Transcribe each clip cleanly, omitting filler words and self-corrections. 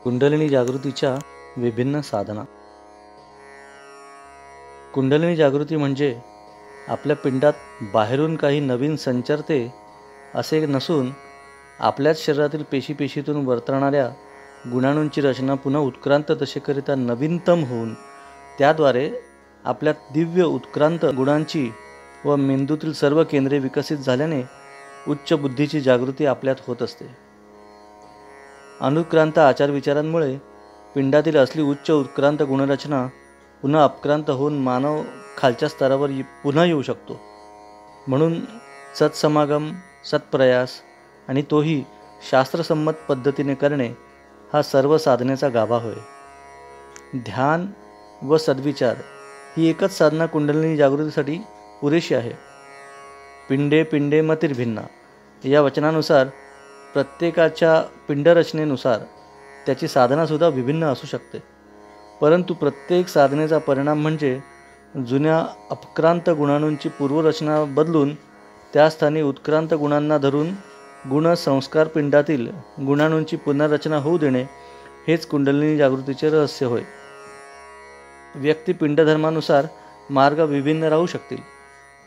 कुंडलिनी जागृतीच्या विभिन्न साधना. कुंडलिनी जागृती म्हणजे आपल्या पिंडात बाहेरून काही नवीन संचरते असे नसून आपल्याच शरीरातील पेशीपेशीतून वर्तणाऱ्या गुणाणूंची रचना पुन्हा उत्क्रांत दशेकरिता नवीनतम होऊन त्याद्वारे आपल्यात दिव्य उत्क्रांत गुणांची व मेंदूतील सर्व केंद्रे विकसित झाल्याने उच्च बुद्धीची जागृती आपल्यात होत असते. अनुत्क्रांत आचारविचारांमुळे पिंडातील असली उच्च उत्क्रांत गुणरचना पुन्हा अपक्रांत होऊन मानव खालच्या स्तरावर पुन्हा येऊ शकतो. म्हणून सत्समागम, सत्प्रयास आणि तोही शास्त्रसंमत पद्धतीने करणे हा सर्व साधनेचा गाभा होय. ध्यान व सद्विचार ही एकच साधना कुंडलिनी जागृतीसाठी पुरेशी आहे. पिंडे पिंडे मतिर्भिन्ना या वचनानुसार प्रत्येकाच्या पिंडरचनेनुसार त्याची साधनासुद्धा विभिन्न असू शकते. परंतु प्रत्येक साधनेचा परिणाम म्हणजे जुन्या अपक्रांत गुणाणूंची पूर्वरचना बदलून त्या स्थानी उत्क्रांत गुणांना धरून गुणसंस्कार पिंडातील गुणाणूंची पुनर्रचना होऊ देणे हेच कुंडलिनी जागृतीचे रहस्य होय. व्यक्ती पिंडधर्मानुसार मार्ग विभिन्न राहू शकतील,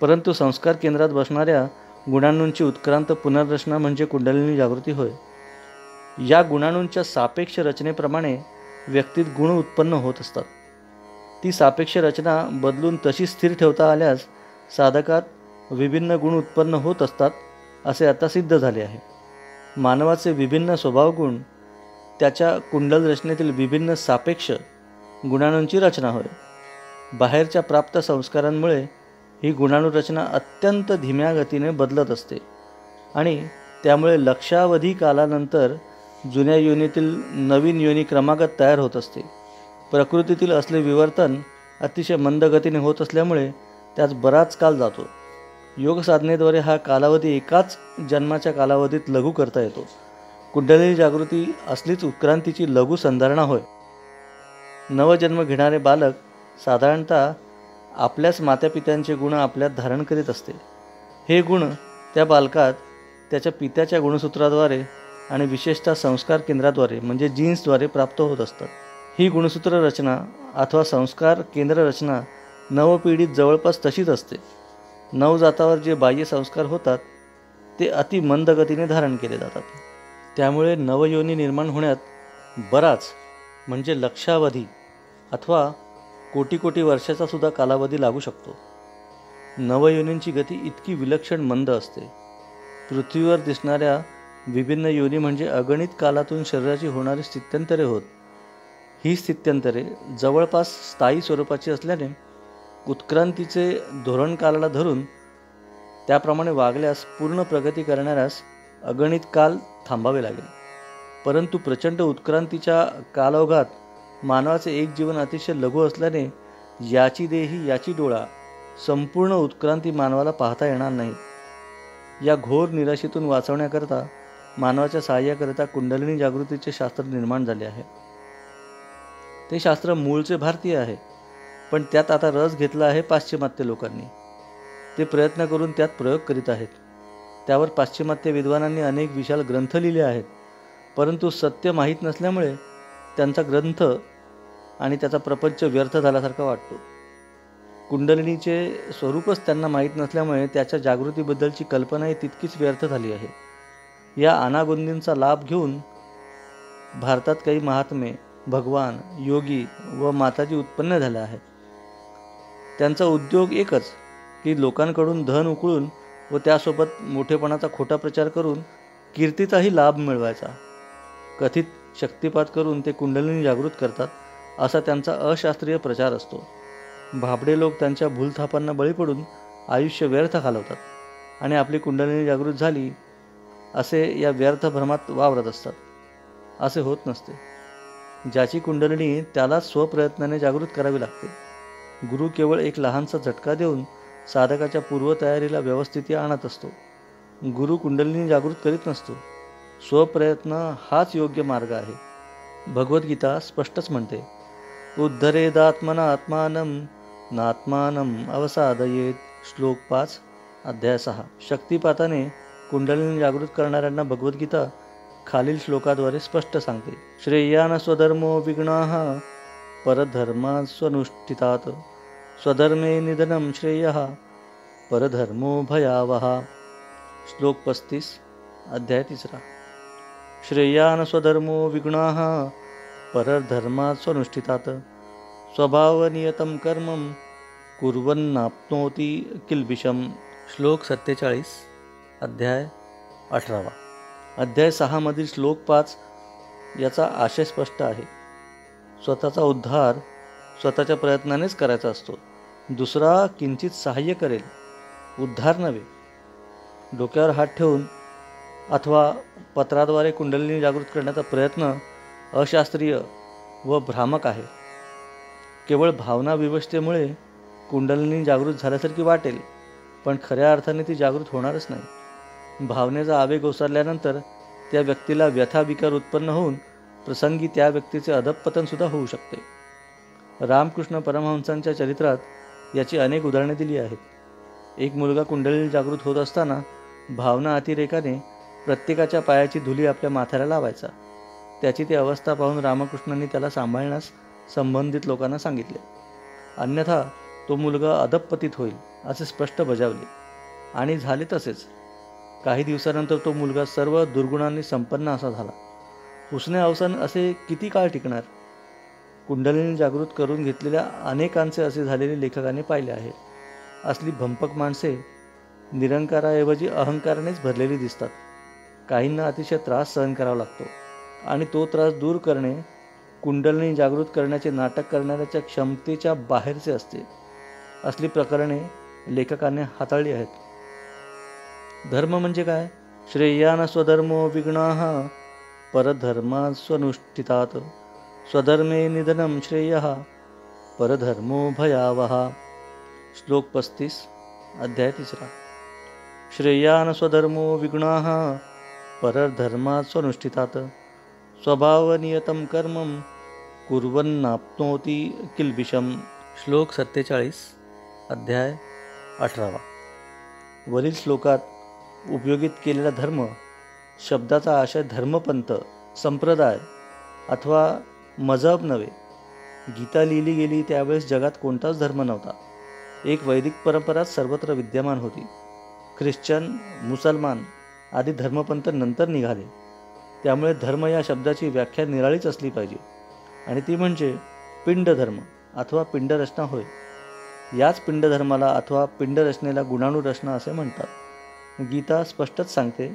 परंतु संस्कार केंद्रात बसणाऱ्या गुणाणूंची उत्क्रांत पुनर्रचना म्हणजे कुंडलिनी जागृती होय. या गुणाणूंच्या सापेक्ष रचनेप्रमाणे व्यक्तीत गुण उत्पन्न होत असतात. ती सापेक्ष रचना बदलून तशी स्थिर ठेवता आल्यास साधकात विभिन्न गुण उत्पन्न होत असतात असे आता सिद्ध झाले आहे. मानवाचे विभिन्न स्वभावगुण त्याच्या कुंडल रचनेतील विभिन्न सापेक्ष गुणाणूंची रचना होय. बाहेरच्या प्राप्त संस्कारांमुळे ही गुणाणू रचना अत्यंत धीम्या गतीने बदलत असते आणि त्यामुळे लक्षावधी कालानंतर जुन्या योनीतील नवीन योनी क्रमागत तयार होत असते. प्रकृतीतील असले विवर्तन अतिशय मंद गतीने होत असल्यामुळे त्यास बराच काल जातो. योग साधनेद्वारे हा कालावधी एकाच जन्माच्या कालावधीत लघु करता येतो. कुंडलिनी जागृती असलीच उत्क्रांतीची लघु संधारणा होय. नवजन्म घेणारे बालक साधारणतः आपल्याच मातापित्यांचे गुण आपल्यात धारण करीत असते. हे गुण त्या बालकात त्याच्या पित्याच्या गुणसूत्राद्वारे आणि विशेषतः संस्कार केंद्राद्वारे म्हणजे जीन्सद्वारे प्राप्त होत असतात. ही गुणसूत्र रचना अथवा संस्कार केंद्र रचना नवपिढीत जवळपास तशीच असते. नवजातावर जे बाह्य संस्कार होतात ते अति मंद गतीने धारण केले जातात. त्यामुळे नवयोनी निर्माण होण्यात बराच म्हणजे लक्षावधी अथवा कोटी कोटी वर्षाचा सुद्धा कालावधी लागू शकतो. नवयोनींची गती इतकी विलक्षण मंद असते. पृथ्वीवर दिसणाऱ्या विभिन्न योनी म्हणजे अगणित कालातून शरीराची होणारी स्थित्यंतरे होत. ही स्थित्यंतरे जवळपास स्थायी स्वरूपाची असल्याने उत्क्रांतीचे धोरण कालाला धरून त्याप्रमाणे वागल्यास पूर्ण प्रगती करणाऱ्यास अगणित काल थांबावे लागेल. परंतु प्रचंड उत्क्रांतीच्या कालौघात मानवाचे एक जीवन अतिशय लघु असल्याने याची देही याची डोळा संपूर्ण उत्क्रांती मानवाला पाहता येणार नाही. या घोर निराशेतून वाचवण्याकरता मानवाच्या सहाय्याकरिता कुंडलिनी जागृतीचे शास्त्र निर्माण झाले आहे. ते शास्त्र मूळचे भारतीय आहे, पण त्यात आता रस घेतला आहे पाश्चिमात्य लोकांनी. ते प्रयत्न करून त्यात प्रयोग करीत आहेत. त्यावर पाश्चिमात्य विद्वानांनी अनेक विशाल ग्रंथ लिहिले आहेत, परंतु सत्य माहीत नसल्यामुळे त्यांचा ग्रंथ आणि त्याचा प्रपंच व्यर्थ झाल्यासारखा वाटतो. कुंडलिनीचे स्वरूपच त्यांना माहीत नसल्यामुळे त्याच्या जागृतीबद्दलची कल्पनाही तितकीच व्यर्थ झाली आहे. या अनागोंदींचा लाभ घेऊन भारतात काही महात्मे, भगवान, योगी व माताजी उत्पन्न झाले आहेत. त्यांचा उद्योग एकच की लोकांकडून धन उकळून व त्यासोबत मोठेपणाचा खोटा प्रचार करून कीर्तीचाही लाभ मिळवायचा. कथित शक्तिपात करून ते कुंडलिनी जागृत करतात असा त्यांचा अशास्त्रीय प्रचार असतो. भाबडे लोक त्यांच्या भूलथापांना बळी पडून आयुष्य व्यर्थ घालवतात आणि आपली कुंडलिनी जागृत झाली असे या व्यर्थ भ्रमात वावरत असतात. असे होत नसते. ज्याची कुंडलिनी त्याला स्वप्रयत्नाने जागृत करावी लागते. गुरु केवळ एक लहानसा झटका देऊन साधकाच्या पूर्वतयारीला व्यवस्थिती आणत असतो. गुरु कुंडलिनी जागृत करीत नसतो. स्वप्रयत्न हाच योग्य मार्ग आहे. भगवद्गीता स्पष्टच म्हणते, उद्धरेदात्मना आत्मानं नात्मानं अवसादयेत. श्लोक 5 अध्याय 6. शक्तिपाताने कुंडलिनी जागृत करणाऱ्यांना भगवद्गीता खालील श्लोकाद्वारे स्पष्ट सांगते. श्रेयान स्वधर्मो विगुणाः परधर्मात् स्वनुष्ठितात् स्वधर्मे निधनं श्रेयः परधर्मो भयावहा. श्लोक 35 अध्याय 3. श्रेयान स्वधर्मो विगुणाः परधर्मात् स्वनुष्ठितात् स्वभावनियतं कर्मं कुर्वन्नाप्नोति किल्बिषम्. श्लोक 47 अध्याय 18. अध्याय 6 मधील श्लोक 5 याचा आशय स्पष्ट आहे. स्वतःचा उद्धार स्वतःच्या प्रयत्नानेच करायचा असतो. दुसरा किंचित सहाय्य करेल, उद्धार नव्हे. डोक्यावर हात ठेवून अथवा पत्राद्वारे कुंडलिनी जागृत करण्याचा प्रयत्न अशास्त्रीय व भ्रामक आहे. केवळ भावना विवशतेमुळे कुंडलिनी जागृत झाल्यासारखी वाटेल, पण खऱ्या अर्थाने ती जागृत होणारच नाही. भावनेचा आवेग ओसरल्यानंतर त्या व्यक्तीला व्यथा विकार उत्पन्न होऊन प्रसंगी त्या व्यक्तीचे अधःपतनसुद्धा होऊ शकते. रामकृष्ण परमहंसांच्या चरित्रात याची अनेक उदाहरणे दिली आहेत. एक मुलगा कुंडलिनी जागृत होत असताना भावना अतिरेकाने प्रत्येकाच्या पायाची धुली आपल्या माथ्याला लावायचा. त्याची ती अवस्था पाहून रामकृष्णांनी त्याला सांभाळण्यास संबंधित लोकांना सांगितले. अन्यथा तो मुलगा अधःपतित होईल असे स्पष्ट बजावले आणि झाले तसेच. काही दिवसानंतर तो मुलगा सर्व दुर्गुणांनी संपन्न असा झाला. उसने अवसान असे किती काळ टिकणार? कुंडलिनी जागृत करून घेतलेल्या अनेकांचे असे झालेले लेखकाने पाहिले आहे. असली भंपक माणसे निरंकाराऐवजी अहंकारानेच भरलेली दिसतात. काहींना अतिशय त्रास सहन करावा लागतो आणि तो त्रास दूर करणे कुंडलिनी जागृत करण्याचे नाटक करणाऱ्याच्या क्षमतेच्या बाहेरचे असते. असली प्रकरणे लेखकाने हाताळली आहेत. धर्म म्हणजे काय? श्रेयान स्वधर्मो विगुणाः परधर्मात् स्वनुष्ठितात् स्वधर्मे निधनं श्रेयः परधर्मो भयावहा. श्लोक 35 अध्याय 3. श्रेयान स्वधर्मो विगुणाः परधर्मात् स्वनुष्ठितात् स्वभावनियतं कर्मं कुर्वन्नाप्नोति किल्बिषम्. श्लोक 47 अध्याय 18. वरील श्लोकात उपयोगित केलेला धर्म शब्दाचा आशय धर्मपंथ, संप्रदाय अथवा मजहब नव्हे. गीता लिहिली गेली त्यावेळेस जगात कोणताच धर्म नव्हता. एक वैदिक परंपराच सर्वत्र विद्यमान होती. ख्रिश्चन, मुसलमान आदी धर्मपंथ नंतर निघाले. त्यामुळे धर्म या शब्दाची व्याख्या निराळीच असली पाहिजे आणि ती म्हणजे पिंडधर्म अथवा पिंडरचना होय. याच पिंडधर्माला अथवा पिंडरचनेला गुणाणुरचना असे म्हणतात. गीता स्पष्टच सांगते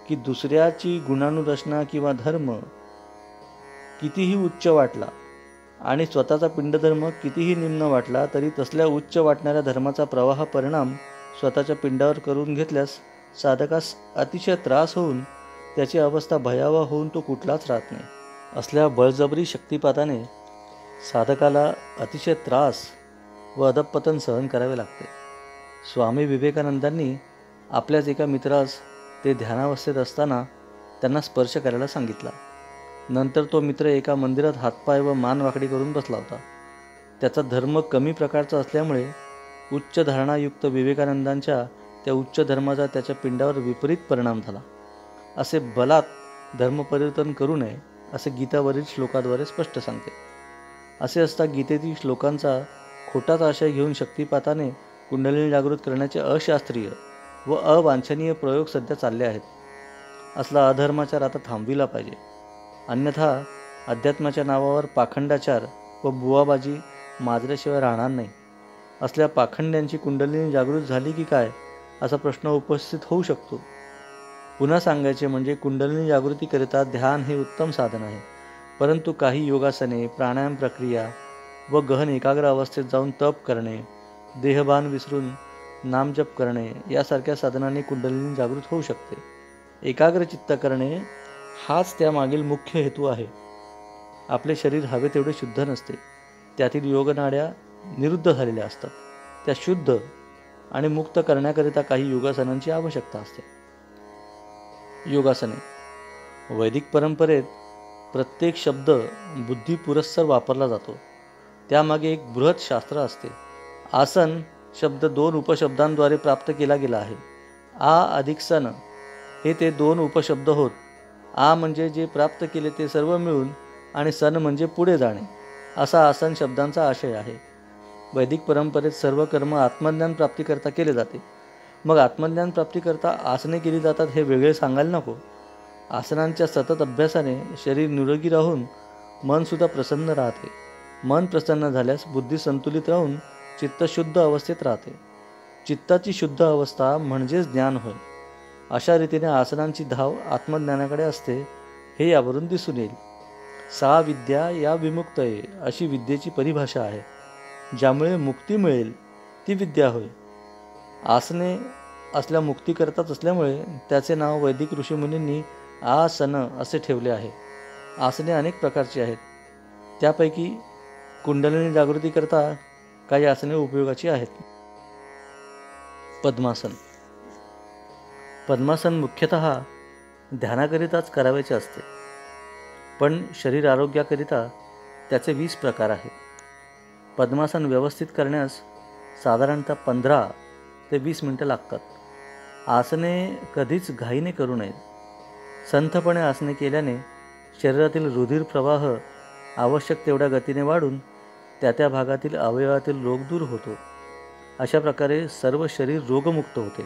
की दुसऱ्याची गुणाणुरचना किंवा धर्म कितीही उच्च वाटला आणि स्वतःचा पिंडधर्म कितीही निम्न वाटला तरी तसल्या उच्च वाटणाऱ्या धर्माचा प्रवाह परिणाम स्वतःच्या पिंडावर करून घेतल्यास साधकास अतिशय त्रास होऊन त्याची अवस्था भयावह होऊन तो कुठलाच राहत नाही. असल्या बळजबरी शक्तिपाताने साधकाला अतिशय त्रास व अधःपतन सहन करावे लागते. स्वामी विवेकानंदांनी आपल्याच एका मित्रास ते ध्यानावस्थेत असताना त्यांना स्पर्श करायला सांगितला. नंतर तो मित्र एका मंदिरात हातपाय व मान वाकडी करून बसला होता. त्याचा धर्म कमी प्रकारचा असल्यामुळे उच्च धारणायुक्त विवेकानंदांच्या त्या उच्च धर्माचा त्याच्या पिंडावर विपरीत परिणाम झाला. असे बलात् धर्मपरिवर्तन करू नये असे गीतावरील श्लोकाद्वारे स्पष्ट सांगते. असे असता गीतेतील श्लोकांचा खोटाच आशय घेऊन शक्तिपाताने कुंडलिनी जागृत करण्याचे अशास्त्रीय व अवांछनीय प्रयोग सध्या चालले आहेत. असला अधर्माचार आता थांबविला पाहिजे. अन्यथा अध्यात्माच्या नावावर पाखंडाचार व बुवाबाजी माजल्याशिवाय राहणार नाही. असल्या पाखंड्यांची कुंडलिनी जागृत झाली की काय असा प्रश्न उपस्थित होऊ शकतो. पुन्हा सांगायचे म्हणजे कुंडलिनी जागृतीकरिता ध्यान हे उत्तम साधन आहे. परंतु काही योगासने, प्राणायाम प्रक्रिया व गहन एकाग्र अवस्थेत जाऊन तप करणे, देहभान विसरून नामजप करणे यासारख्या साधनांनी कुंडलिनी जागृत होऊ शकते. एकाग्र चित्त करणे हाच त्यामागील मुख्य हेतू आहे. आपले शरीर हवे तेवढे शुद्ध नसते. त्यातील योगनाड्या निरुद्ध झालेल्या असतात. त्या शुद्ध आणि मुक्त करण्याकरिता काही योगासनांची आवश्यकता असते. योगासने वैदिक परंपरेत प्रत्येक शब्द बुद्धी पुरस्सर वापरला जातो. त्यामागे एक बृहत शास्त्र असते. आसन शब्द 2 उपशब्दांद्वारे प्राप्त केला गेला आहे. आ अधिक सन हे ते 2 उपशब्द होत. आ म्हणजे जे प्राप्त केले ते सर्व मिळून आणि सन म्हणजे पुढे जाणे असा आसन शब्दांचा आशय आहे. वैदिक परंपरेत सर्व कर्म आत्मज्ञान प्राप्तीकरता केले जाते. मग आत्मज्ञान प्राप्तीकरता आसने केली जातात हे वेगळे सांगायला नको. आसनांच्या सतत अभ्यासाने शरीर निरोगी राहून मनसुद्धा प्रसन्न राहते. मन प्रसन्न झाल्यास बुद्धी संतुलित राहून चित्त शुद्ध अवस्थेत राहते. चित्ताची शुद्ध अवस्था म्हणजेच ज्ञान होय. अशा रीतीने आसनांची धाव आत्मज्ञानाकडे असते हे यावरून दिसून येईल. सा विद्या या विमुक्तये अशी विद्येची परिभाषा आहे. ज्यामुळे मुक्ती मिळेल ती विद्या होय. आसने असल्या मुक्तीकरताच असल्यामुळे त्याचे नाव वैदिक ऋषीमुनींनी आसन असे ठेवले आहे. आसने अनेक प्रकारची आहेत. त्यापैकी कुंडलिनी जागृतीकरता काही आसने उपयोगाची आहेत. पद्मासन. पद्मासन मुख्यतः ध्यानाकरिताच करावयाचे असते, पण शरीर आरोग्याकरिता त्याचे 20 प्रकार आहेत. पद्मासन व्यवस्थित करण्यास साधारणतः 15 ते 20 मिनिटं लागतात. आसने कधीच घाईने करू नयेत. संथपणे आसने केल्याने शरीरातील रुधिर प्रवाह आवश्यक तेवढ्या गतीने वाढून त्या भागातील अवयवातील रोग दूर होतो. अशा प्रकारे सर्व शरीर रोगमुक्त होते.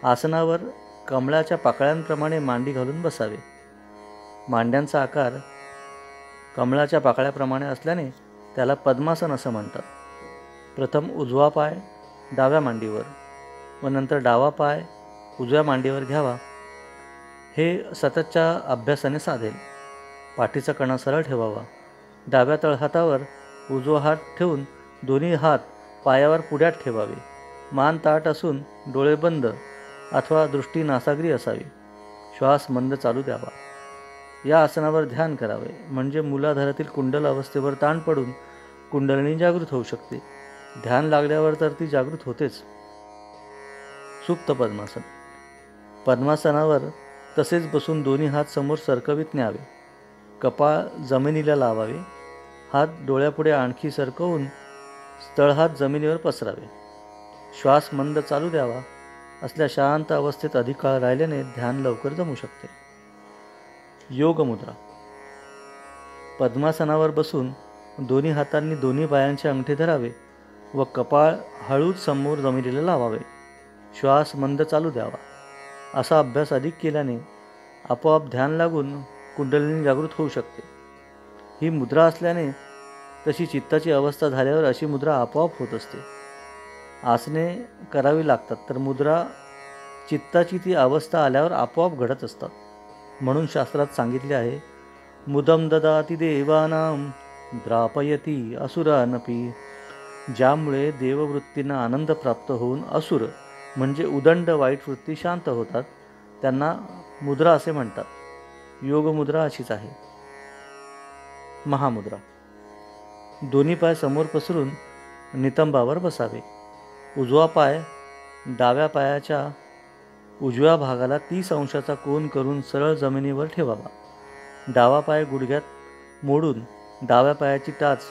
आसनावर कमळाच्या पाकळ्यांप्रमाणे मांडी घालून बसावे. मांड्यांचा आकार कमळाच्या पाकळ्याप्रमाणे असल्याने त्याला पद्मासन असं म्हणतात. प्रथम उजवा पाय डाव्या मांडीवर व नंतर डावा पाय उजव्या मांडीवर घ्यावा. हे सततच्या अभ्यासाने साधेल. पाठीचा कणा सरळ ठेवावा. डाव्या तळहातावर उजवा हात ठेवून दोन्ही हात पायावर पुढ्यात ठेवावे. मान ताठ असून डोळे बंद अथवा दृष्टी नासाग्री असावी. श्वास मंद चालू द्यावा. या आसनावर ध्यान करावे, म्हणजे मूलाधारातील कुंडल अवस्थेवर ताण पडून कुंडलिनी जागृत होऊ शकते. ध्यान लागल्यावर तर ती जागृत होतेच. सुप्त पद्मासन. पद्मासनावर तसेच बसून दोन्ही हात समोर सरकवित न्यावे. कपाळ जमिनीला लावावे. हात डोळ्यापुढे आणखी सरकवून तळहात जमिनीवर पसरावे. श्वास मंद चालू द्यावा. असल्या शांत अवस्थेत अधिक काळ राहिल्याने ध्यान लवकर जमू शकते. योग मुद्रा. पद्मासनावर बसून दोन्ही हातांनी दोन्ही पायांचे अंगठे धरावे व कपाळ हळूच समोर जमिनीला लावावे. श्वास मंद चालू द्यावा. असा अभ्यास अधिक केल्याने आपोआप ध्यान लागून कुंडलिनी जागृत होऊ शकते. ही मुद्रा असल्याने तशी चित्ताची अवस्था झाल्यावर अशी मुद्रा आपोआप होत असते. आसने करावी लागतात, तर मुद्रा चित्ताची ती अवस्था आल्यावर आपोआप घडत असतात. म्हणून शास्त्रात सांगितले आहे, मुदम ददाति देवानां द्रापयती असुरानपी. ज्यामुळे देववृत्तींना आनंद प्राप्त होऊन असुर म्हणजे उदंड वाईट वृत्ती शांत होतात, त्यांना मुद्रा असे म्हणतात. योगमुद्रा अशीच आहे. महामुद्रा. दोन्ही पाय समोर पसरून नितंबावर बसावे. उजवा पाय डाव्या पायाच्या उजव्या भागाला 30 अंशाचा कोन करून सरळ जमिनीवर ठेवावा. डावा पाय गुडघ्यात मोडून डाव्या पायाची टाच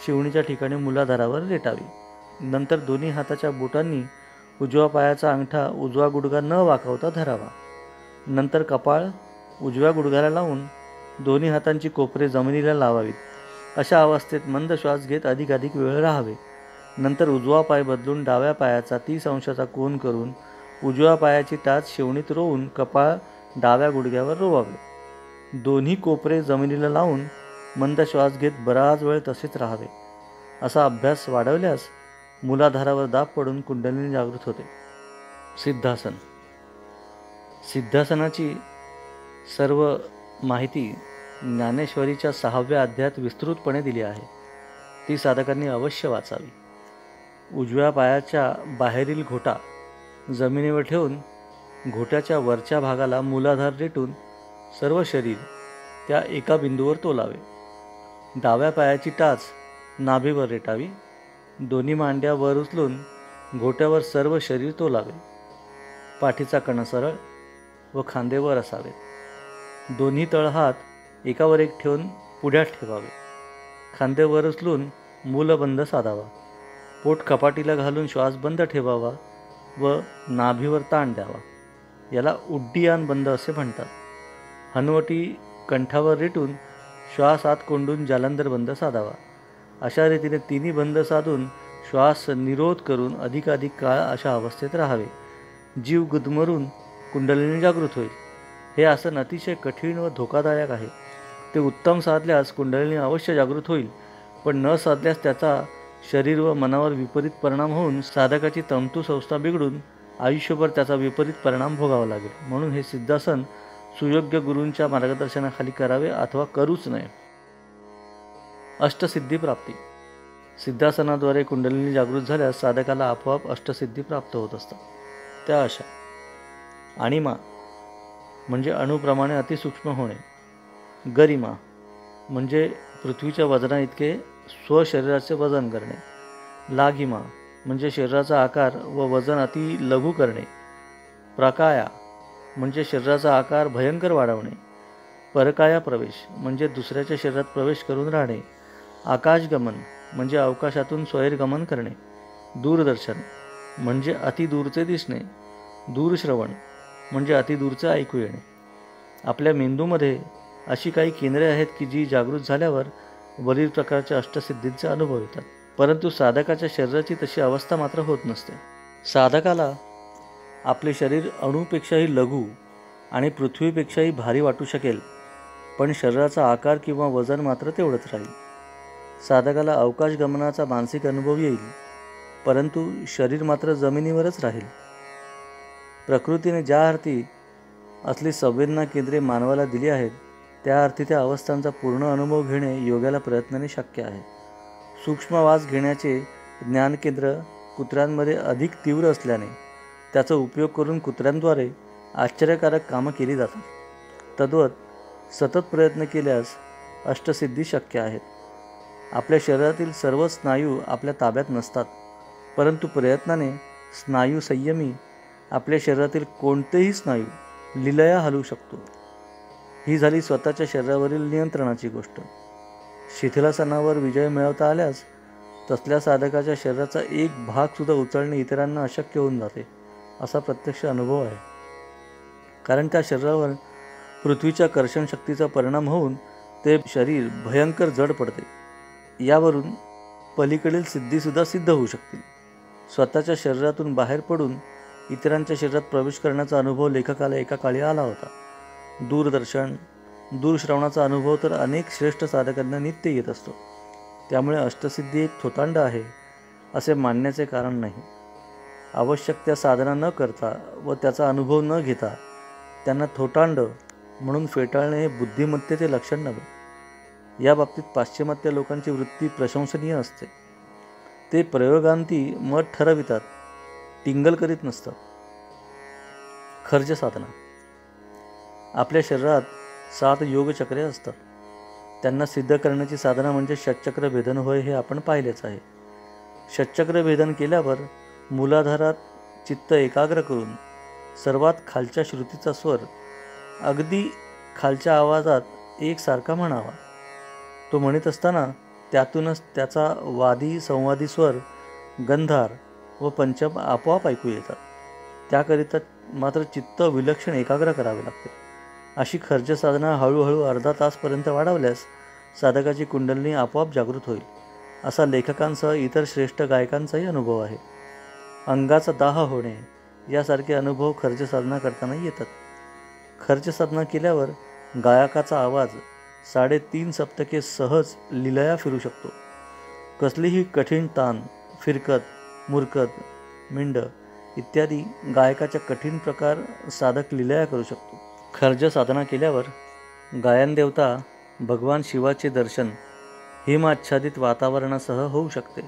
शिवणीच्या ठिकाणी मूलाधारावर रेटावी. नंतर दोन्ही हाताच्या बोटांनी उजव्या पायाचा अंगठा उजवा गुडघा न वाकवता धरावा. नंतर कपाळ उजव्या गुडघ्याला लावून दोन्ही हातांची कोपरे जमिनीला लावावीत. अशा अवस्थेत मंद श्वास घेत अधिकाधिक वेळ राहावे. नंतर उजवा पाय बदलून डाव्या पायाचा 30 अंशाचा कोन करून उजव्या पायाची टाच शिवणीत रोवून कपाळ डाव्या गुडघ्यावर रोवावे. दोन्ही कोपरे जमिनीला लावून मंद श्वास घेत बराच वेळ तसेच राहावे. असा अभ्यास वाढवल्यास मूलाधारावर दाब पडून कुंडलिनी जागृत होते. सिद्धासन. सिद्धासनाची सर्व माहिती ज्ञानेश्वरीच्या 6व्या अध्यायात विस्तृतपणे दिली आहे. ती साधकांनी अवश्य वाचावी. उजव्या पायाच्या बाहेरील घोटा जमिनीवर ठेवून घोट्याच्या वरच्या भागाला मूलाधार रेटून सर्व शरीर त्या एका बिंदूवर तोलावे. डाव्या पायाची टाच नाभीवर रेटावी. दोन्ही मांड्या वर उचलून घोट्यावर सर्व शरीर तोलावे. पाठीचा कणा सरळ व खांदे वर असावेत. दोन्ही तळहात एकावर एक ठेवून पुढ्यात ठेवावे. खांदे वर उचलून मूलबंध साधावा. पोट कपाटीला घालून श्वास बंद ठेवावा व नाभीवर ताण द्यावा. याला उड्डीयान बंद असे म्हणतात. हनुवटी कंठावर रेटून श्वास आत कोंडून जालंधर बंद साधावा. अशा रीतीने तिन्ही बंद साधून श्वास निरोध करून अधिकाधिक काळ अशा अवस्थेत राहावे. जीव गुदमरून कुंडलिनी जागृत होईल. हे आसन अतिशय कठीण व धोकादायक आहे. ते उत्तम साधल्यास कुंडलिनी अवश्य जागृत होईल, पण न साधल्यास त्याचा शरीर व मनावर विपरीत परिणाम होऊन साधकाची तंतू संस्था बिघडून आयुष्यभर त्याचा विपरीत परिणाम भोगावा लागेल. म्हणून हे सिद्धासन सुयोग्य गुरूंच्या मार्गदर्शनाखाली करावे अथवा करूच नये. अष्टसिद्धी प्राप्ती. सिद्धासनाद्वारे कुंडलिनी जागृत झाल्यास साधकाला आपोआप अष्टसिद्धी प्राप्त होत असतात. त्या अशा: आणिमा म्हणजे अणुप्रमाणे अतिसूक्ष्म होणे. गरिमा म्हणजे पृथ्वीच्या वजना इतके स्वशरीराचे वजन करणे. लाघिमा म्हणजे शरीराचा आकार व वजन अति लघु करणे. प्रकाया म्हणजे शरीराचा आकार भयंकर वाढवणे. परकाया प्रवेश म्हणजे दुसऱ्याच्या शरीरात प्रवेश करून राहणे. आकाशगमन म्हणजे अवकाशातून स्वैरगमन करणे. दूरदर्शन म्हणजे अतिदूरचे दिसणे. दूरश्रवण म्हणजे अतिदूरचे ऐकू येणे. आपल्या मेंदूमध्ये अशी काही केंद्रे आहेत की जी जागृत झाल्यावर वरील प्रकारच्या अष्टसिद्धींचे अनुभव येतात. परंतु साधकाच्या शरीराची तशी अवस्था मात्र होत नसते. साधकाला आपले शरीर अणूपेक्षाही लघु आणि पृथ्वीपेक्षाही भारी वाटू शकेल, पण शरीराचा आकार किंवा वजन मात्र तेवढंच राहील. साधकाला अवकाशगमनाचा मानसिक अनुभव येईल, परंतु शरीर मात्र जमिनीवरच राहील. प्रकृतीने ज्या अर्थी असली संवेदना केंद्रे मानवाला दिली आहेत, त्या अर्थी त्या अवस्थांचा पूर्ण अनुभव घेणे योगाला प्रयत्नाने शक्य आहे. सूक्ष्म वास घेण्याचे ज्ञानकेंद्र कुत्र्यांमध्ये अधिक तीव्र असल्याने त्याचा उपयोग करून कुत्र्यांद्वारे आश्चर्यकारक कामं केली जातात. तद्वत सतत प्रयत्न केल्यास अष्टसिद्धी शक्य आहेत. आपल्या शरीरातील सर्व स्नायू आपल्या ताब्यात नसतात, परंतु प्रयत्नाने स्नायू संयमी आपल्या शरीरातील कोणतेही स्नायू लीलया हलवू शकतो. ही झाली स्वतःच्या शरीरावरील नियंत्रणाची गोष्ट. शिथिलासनावर विजय मिळवता आल्यास तसल्या साधकाच्या शरीराचा एक भागसुद्धा उचलणे इतरांना अशक्य होऊन जाते, असा प्रत्यक्ष अनुभव आहे. कारण त्या शरीरावर पृथ्वीच्या कर्षण शक्तीचा परिणाम होऊन ते शरीर भयंकर जड पडते. यावरून पलीकडील सिद्धीसुद्धा सिद्ध होऊ शकतील. स्वतःच्या शरीरातून बाहेर पडून इतरांच्या शरीरात प्रवेश करण्याचा अनुभव लेखकाला एका काळी आला होता. दूरदर्शन, दूरश्रवणाचा अनुभव तर अनेक श्रेष्ठ साधकांना नित्य येत असतो. त्यामुळे अष्टसिद्धी एक थोतांड आहे असे मानण्याचे कारण नाही. आवश्यक त्या साधना न करता व त्याचा अनुभव न घेता त्यांना थोतांड म्हणून फेटाळणे हे बुद्धिमत्तेचे लक्षण नव्हे. या बाबतीत पाश्चिमात्य लोकांची वृत्ती प्रशंसनीय असते. ते प्रयोगांती मत ठरवितात, टिंगल करीत नसतात. खर्ज साधना. आपल्या शरीरात 7 योगचक्रे असतात. त्यांना सिद्ध करण्याची साधना म्हणजे षटचक्र भेदन होय हे आपण पाहिलेच आहे. षटचक्र भेदन केल्यावर मूलाधारात चित्त एकाग्र करून सर्वात खालच्या श्रुतीचा स्वर अगदी खालच्या आवाजात एकसारखा म्हणावा. तो म्हणत असताना त्यातूनच त्याचा वादी संवादी स्वर, गंधार व पंचम आपोआप ऐकू येतात. त्याकरिता मात्र चित्त विलक्षण एकाग्र करावे लागते. अशी खर्च साधना हळूहळू अर्धा तासपर्यंत वाढवल्यास साधकाची कुंडलिनी आपोआप जागृत होईल, असा लेखकांसह इतर श्रेष्ठ गायकांचाही अनुभव आहे. अंगाचा दाह होणे यासारखे अनुभव खर्च साधना करताना येतात. खर्च साधना केल्यावर गायकाचा आवाज 3.5 सप्तके सहज लीलया फिरू शकतो. कसलीही कठीण तान, फिरकत, मुरकत, मिंड इत्यादी गायकाच्या कठीण प्रकार साधक लीलया करू शकतो. खर्ज साधना केल्यावर गायन देवता भगवान शिवाचे दर्शन हिमाच्छादित वातावरणासह होऊ शकते.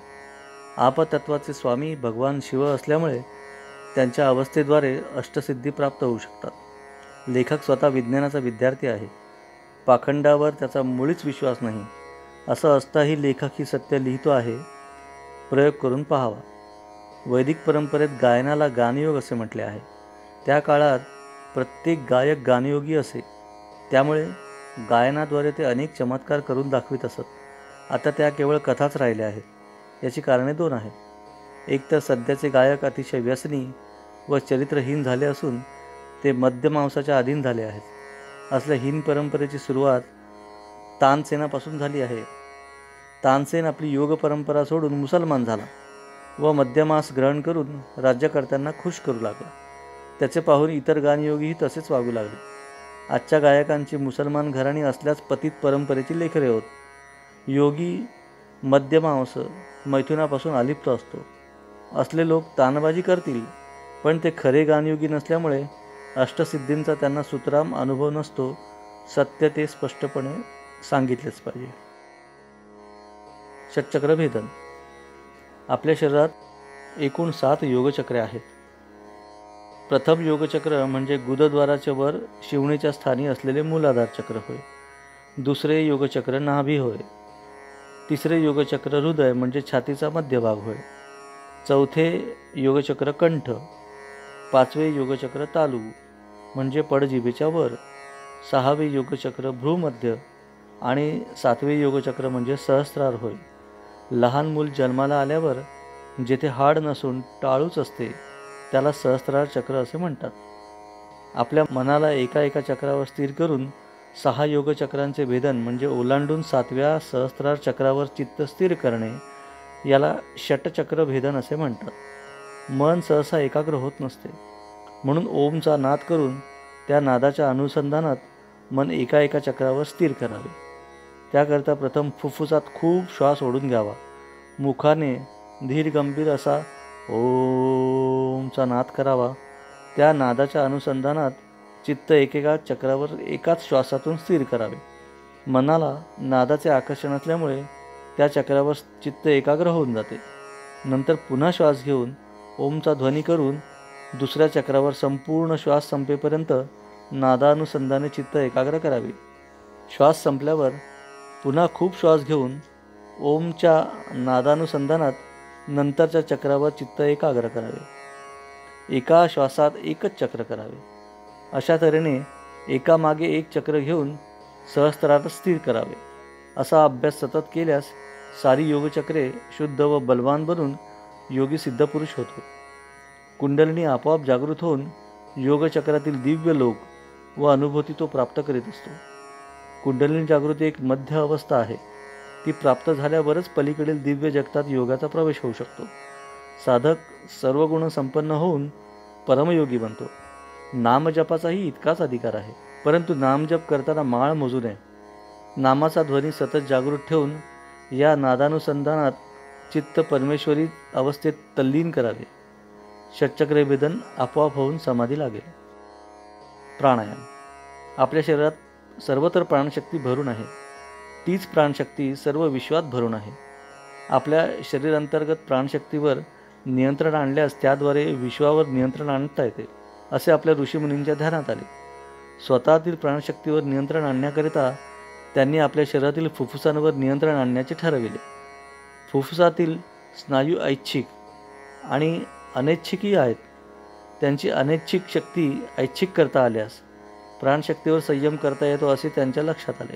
आपतत्वाचे स्वामी भगवान शिव असल्यामुळे त्यांच्या अवस्थेद्वारे अष्टसिद्धी प्राप्त होऊ शकतात. लेखक स्वतः विज्ञानाचा विद्यार्थी आहे. पाखंडावर त्याचा मुळीच विश्वास नाही. असं असताही लेखक ही सत्य लिहितो आहे. प्रयोग करून पाहावा. वैदिक परंपरेत गायनाला गानयोग असे म्हटले आहे. त्या काळात प्रत्येक गायक गानयोगी असे. त्यामुळे गायनाद्वारे ते अनेक चमत्कार करून दाखवित असत. आता त्या केवळ कथाच राहिल्या आहेत. याची कारणे 2 आहेत. एक तर सध्याचे गायक अतिशय व्यसनी व चरित्रहीन झाले असून ते मद्यमांसाच्या अधीन झाले आहेत. असल्या हिंद परंपरेची सुरुवात तानसेनापासून झाली आहे. तानसेन आपली योग परंपरा सोडून मुसलमान झाला व मध्यमास ग्रहण करून राज्यकर्त्यांना खुश करू लागला. त्याचे पाहून इतर गानयोगीही तसेच वागू लागले. आजच्या गायकांची मुसलमान घराणी असल्यास पतित परंपरेची लेकरे होत. योगी मध्यमांस मैथुनापासून अलिप्त असतो. असले लोक तानबाजी करतील, पण ते खरे गानयोगी नसल्यामुळे अष्टसिद्धींचा त्यांना सुतराम अनुभव नसतो. सत्य ते स्पष्टपणे सांगितलेच पाहिजे. षटचक्र भेदन. आपल्या शरीरात एकूण 7 योगचक्रे आहेत. प्रथम योगचक्र म्हणजे गुदद्वाराच्या वर शिवणीच्या स्थानी असलेले मूलाधार चक्र होय. दुसरे योगचक्र नाभी होय. तिसरे योगचक्र हृदय म्हणजे छातीचा मध्यभाग होय. चौथे योगचक्र कंठ. पाचवे योगचक्र तालू म्हणजे पडजिभेच्या वर. सहावे योगचक्र भ्रूमध्य आणि सातवे योगचक्र म्हणजे सहस्रार होय. लहान मूल जन्माला आल्यावर जेथे हाड नसून टाळूच असते त्याला सहस्रार चक्र असे म्हणतात. आपल्या मनाला एका चक्रावर स्थिर करून 6 योगचक्रांचे भेदन म्हणजे ओलांडून 7व्या सहस्रार चक्रावर चित्त स्थिर करणे याला षटचक्र भेदन असे म्हणतात. मन सहसा एकाग्र होत नसते, म्हणून ओमचा नाद करून त्या नादाच्या अनुसंधानात मन एका चक्रावर स्थिर करावे. त्याकरता प्रथम फुफ्फुसात खूप श्वास ओढून घ्यावा. मुखाने धीर गंभीर असा ओमचा नाद करावा. त्या नादाच्या अनुसंधानात चित्त एकेका चक्रावर एकाच श्वासातून स्थिर करावे. मनाला नादाचे आकर्षण असल्यामुळे त्या चक्रावर चित्त एकाग्र होऊन जाते. नंतर पुन्हा श्वास घेऊन ओमचा ध्वनी करून दुसऱ्या चक्रावर संपूर्ण श्वास संपेपर्यंत नादानुसंधाने चित्त एकाग्र करावे. श्वास संपल्यावर पुन्हा खूप श्वास घेऊन ओमच्या नादानुसंधानात नंतरच्या चक्रावर चित्त एकाग्र करावे. एका श्वासात एकच चक्र करावे. अशा तऱ्हेने एकामागे एक चक्र घेऊन सहस्त्रार्थ स्थिर करावे. असा अभ्यास सतत केल्यास सारी योगचक्रे शुद्ध व बलवान बनून योगी सिद्धपुरुष होतो. कुंडलिनी आपोआप जागृत होऊन योगचक्रातील दिव्य लोक व अनुभूती तो प्राप्त करीत असतो. कुंडलिनी जागृती एक मध्य अवस्था आहे. ती प्राप्त झाल्यावरच पलीकडील दिव्य जगतात योगाचा प्रवेश होऊ शकतो. साधक सर्व गुण संपन्न होऊन परमयोगी बनतो. नामजपाचाही इतकाच अधिकार आहे, परंतु नामजप करताना माळ मोजू नये. नामाचा ध्वनी सतत जागृत ठेवून या नादानुसंधानात चित्त परमेश्वरी अवस्थेत तल्लीन करावे. षटचक्र भेदन आपोआप होऊन समाधी लागेल. प्राणायाम. आपल्या शरीरात सर्वत्र प्राणशक्ती भरून आहे. तीच प्राणशक्ती सर्व विश्वात भरून आहे. आपल्या शरीरांतर्गत प्राणशक्तीवर नियंत्रण आणल्यास त्याद्वारे विश्वावर नियंत्रण आणता येते, असे आपल्या ऋषीमुनींच्या ध्यानात आले. स्वतःतील प्राणशक्तीवर नियंत्रण आणण्याकरिता त्यांनी आपल्या शरीरातील फुफ्फुसांवर नियंत्रण आणण्याचे ठरविले. फुफ्फुसातील स्नायू ऐच्छिक आणि अनैच्छिकही आहेत. त्यांची अनैच्छिक शक्ती ऐच्छिक करता आल्यास प्राणशक्तीवर संयम करता येतो असे त्यांच्या लक्षात आले.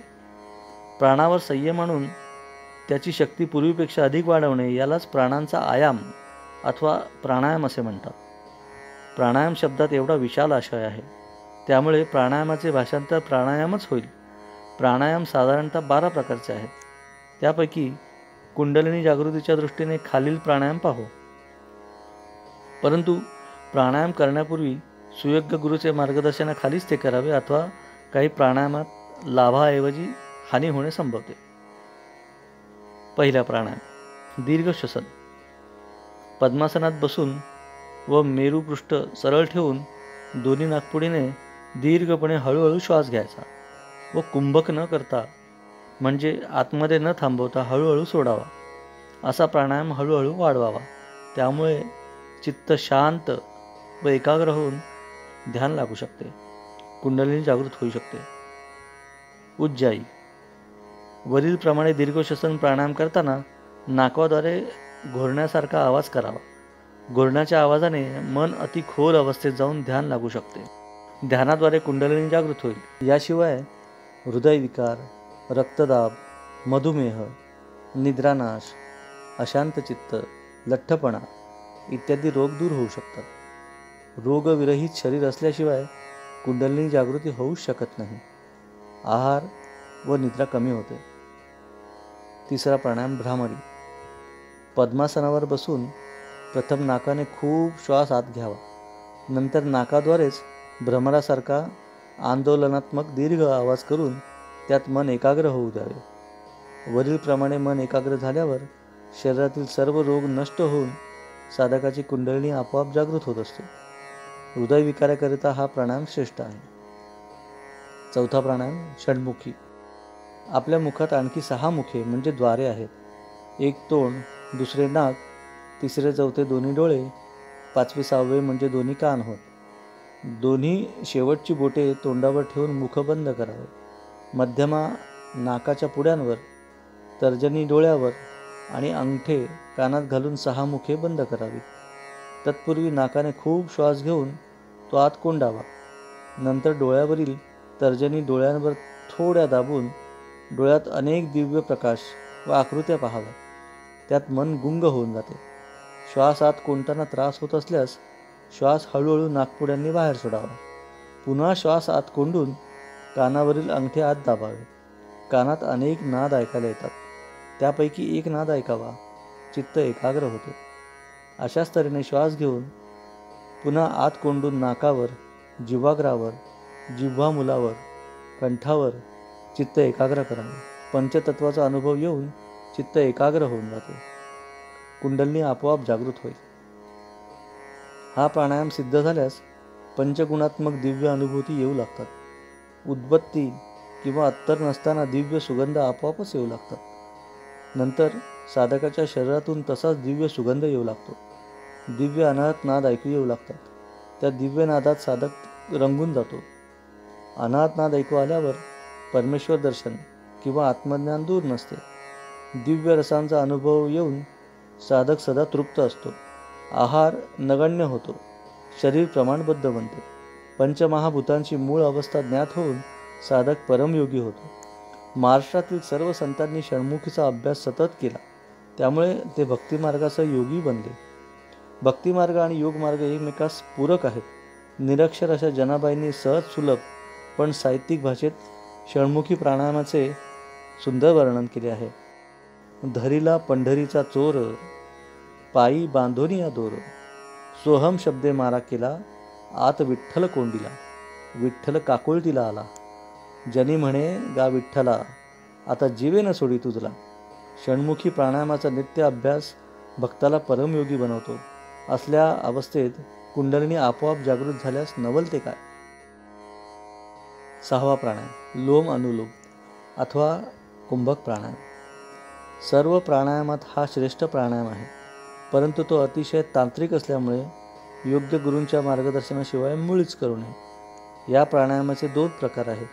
प्राणावर संयम आणून त्याची शक्ती पूर्वीपेक्षा अधिक वाढवणे यालाच प्राणांचा आयाम अथवा प्राणायाम असे म्हणतात. प्राणायाम शब्दात एवढा विशाल आशय आहे, त्यामुळे प्राणायामाचे भाषांतर प्राणायामच होईल. प्राणायाम साधारणतः 12 प्रकारचे आहेत. त्यापैकी कुंडलिनी जागृतीच्या दृष्टीने खालील प्राणायाम पाहू. परंतु प्राणायाम करण्यापूर्वी सुयोग्य गुरुचे मार्गदर्शनाखालीच ते करावे, अथवा काही प्राणायामात लाभाऐवजी हानी होणे संभवते. पहिला प्राणायाम दीर्घ श्वसन. पद्मासनात बसून व मेरुपृष्ठ सरळ ठेवून दोन्ही नाकपुडीने दीर्घपणे हळूहळू श्वास घ्यायचा व कुंभक न करता, म्हणजे आतमध्ये न थांबवता हळूहळू सोडावा. असा प्राणायाम हळूहळू वाढवावा. त्यामुळे चित्त शांत व एकाग्र होऊन ध्यान लागू शकते. कुंडलिनी जागृत होऊ शकते. उज्जाई. वरीलप्रमाणे दीर्घश्वसन प्राणायाम करताना नाकाद्वारे घोरण्यासारखा आवाज करावा. घोरण्याच्या आवाजाने मन अति खोल अवस्थेत जाऊन ध्यान लागू शकते. ध्यानाद्वारे कुंडलिनी जागृत होईल. याशिवाय हृदयविकार, रक्तदाब, मधुमेह, निद्रानाश, अशांतचित्त, लठ्ठपणा इत्यादी रोग दूर होऊ शकतात. रोगविरहित शरीर असल्याशिवाय कुंडलिनी जागृती होऊच शकत नाही. आहार व निद्रा कमी होते. तिसरा प्राणायाम भ्रामरी. पद्मासनावर बसून प्रथम नाकाने खूप श्वास आत घ्यावा. नंतर नाकाद्वारेच भ्रमरासारखा आंदोलनात्मक दीर्घ आवाज करून त्यात मन एकाग्र होऊ द्यावे. वरीलप्रमाणे मन एकाग्र झाल्यावर शरीरातील सर्व रोग नष्ट होऊन साधकाची कुंडलिनी आपोआप जागृत होत असते. हृदयविकाराकरिता हा प्राणायाम श्रेष्ठ आहे. चौथा प्राणायाम षण्मुखी. आपल्या मुखात आणखी 6 मुखे म्हणजे द्वारे आहेत. एक तोंड, दुसरे नाक, तिसरे चौथे दोन्ही डोळे, 5वे 6वे म्हणजे दोन्ही कान होत. दोन्ही शेवटची बोटे तोंडावर ठेवून मुख बंद करावे. मध्यमा नाकाच्या पुड्यांवर, तर्जनी डोळ्यावर आणि अंगठे कानात घालून 6 मुखे बंद करावी. तत्पूर्वी नाकाने खूप श्वास घेऊन तो आत कोंडावा. नंतर डोळ्यावरील तर्जनी डोळ्यांवर थोड्या दाबून डोळ्यात अनेक दिव्य प्रकाश व आकृत्या पाहाव्या. त्यात मन गुंग होऊन जाते. श्वास आत कोंडताना त्रास होत असल्यास श्वास हळूहळू नाकपुड्यांनी बाहेर सोडावा. पुन्हा श्वास आत कोंडून कानावरील अंगठे आत दाबावे. कानात अनेक नाद ऐकायला येतात. त्यापैकी एक नाद ऐकावा. चित्त एकाग्र होते. अशाच तऱ्हेने श्वास घेऊन पुन्हा आत कोंडून नाकावर, जिव्हाग्रावर, जिव्हामूलावर, कंठावर चित्त एकाग्र करावे. पंचतत्वाचा अनुभव येऊन चित्त एकाग्र होऊन जाते. कुंडलिनी आपोआप जागृत होईल. हा प्राणायाम सिद्ध झाल्यास पंचगुणात्मक दिव्य अनुभूती येऊ लागतात. उदबत्ती किंवा अत्तर नसताना दिव्य सुगंध आपोआपच येऊ लागतात. नंतर साधकाच्या शरीरातून तसाच दिव्य सुगंध येऊ लागतो. दिव्य अनाहत नाद ऐकू येऊ लागतात. त्या दिव्य नादात साधक रंगून जातो. अनाहत नाद ऐकू आल्यावर परमेश्वर दर्शन किंवा आत्मज्ञान दूर नसते. दिव्य रसांचा अनुभव येऊन साधक सदा तृप्त असतो. आहार नगण्य होतो. शरीर प्रमाणबद्ध बनते. पंचमहाभूतांची मूळ अवस्था ज्ञात होऊन साधक परमयोगी होतो. महाराष्ट्रातील सर्व संतांनी षण्मुखीचा अभ्यास सतत केला. त्यामुळे ते भक्तिमार्गाचा योगी बनले. भक्तिमार्ग आणि योगमार्ग एकमेकास पूरक आहेत. निरक्षर अशा जनाबाईंनी सहज सुलभ पण साहित्यिक भाषेत षण्मुखी प्राणायामाचे सुंदर वर्णन केले आहे. धरिला पंढरीचा चोर, पायी बांधोनिया दोर, सोहम शब्दे मारा केला, आत विठ्ठल कोंडिला, विठ्ठल काकुळतीला आला, जनी म्हणे गा विठ्ठला, आता जीवे न सोडी तुझला. षण्मुखी प्राणायामाचा नित्य अभ्यास भक्ताला परमयोगी बनवतो. असल्या अवस्थेत कुंडलिनी आपोआप जागृत झाल्यास नवल ते काय. 6वा प्राणायाम लोम अनुलोम अथवा कुंभक प्राणायाम. सर्व प्राणायामात हा श्रेष्ठ प्राणायाम आहे. परंतु तो अतिशय तांत्रिक असल्यामुळे योग्य गुरूंच्या मार्गदर्शनाशिवाय मुळीच करू नये. या प्राणायामाचे 2 प्रकार आहेत,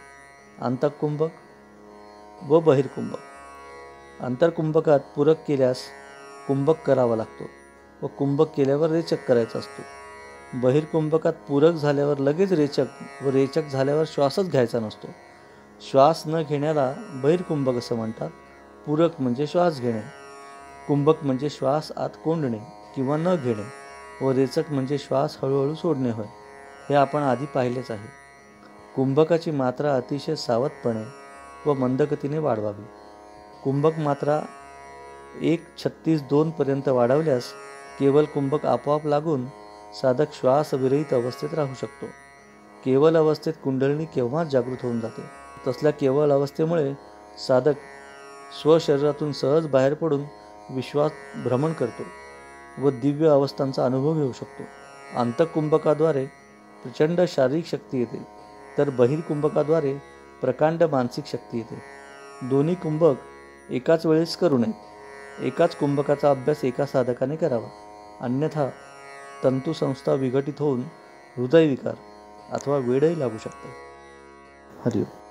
अंतःकुंभक व बहिर्कुंभक. अंतर्कुंभकात पूरक केल्यास कुंभक करावा लागतो व कुंभक केल्यावर रेचक करायचा असतो. बहिर्कुंभकात पूरक झाल्यावर लगेच रेचक व रेचक झाल्यावर श्वासच घ्यायचा नसतो. श्वास न घेण्याला बहिर्कुंभक असं म्हणतात. पूरक म्हणजे श्वास घेणे, कुंभक म्हणजे श्वास आत कोंडणे किंवा न घेणे व रेचक म्हणजे श्वास हळूहळू सोडणे होय. हे आपण आधी पाहिलेच आहे. कुंभकाची मात्रा अतिशय सावधपणे व मंदगतीने वाढवावी. कुंभक मात्रा 1:36:2 पर्यंत वाढवल्यास केवल कुंभक आपोआप लागून साधक श्वासविरहित अवस्थेत राहू शकतो. केवल अवस्थेत कुंडलिनी केव्हाच जागृत होऊन जाते. तसल्या केवल अवस्थेमुळे साधक स्वशरीरातून सहज बाहेर पडून विश्वात भ्रमण करतो व दिव्य अवस्थांचा अनुभव घेऊ शकतो. अंतकुंभकाद्वारे प्रचंड शारीरिक शक्ती येते, तर बहिर्कुंभकाद्वारे प्रकांड मानसिक शक्ती येते. दोन्ही कुंभक एकाच वेळेस करू नयेत. एकाच कुंभकाचा अभ्यास एका साधकाने करावा, अन्यथा तंतुसंस्था विघटित होऊन हृदयविकार अथवा वेडही लागू शकते. हरिओम.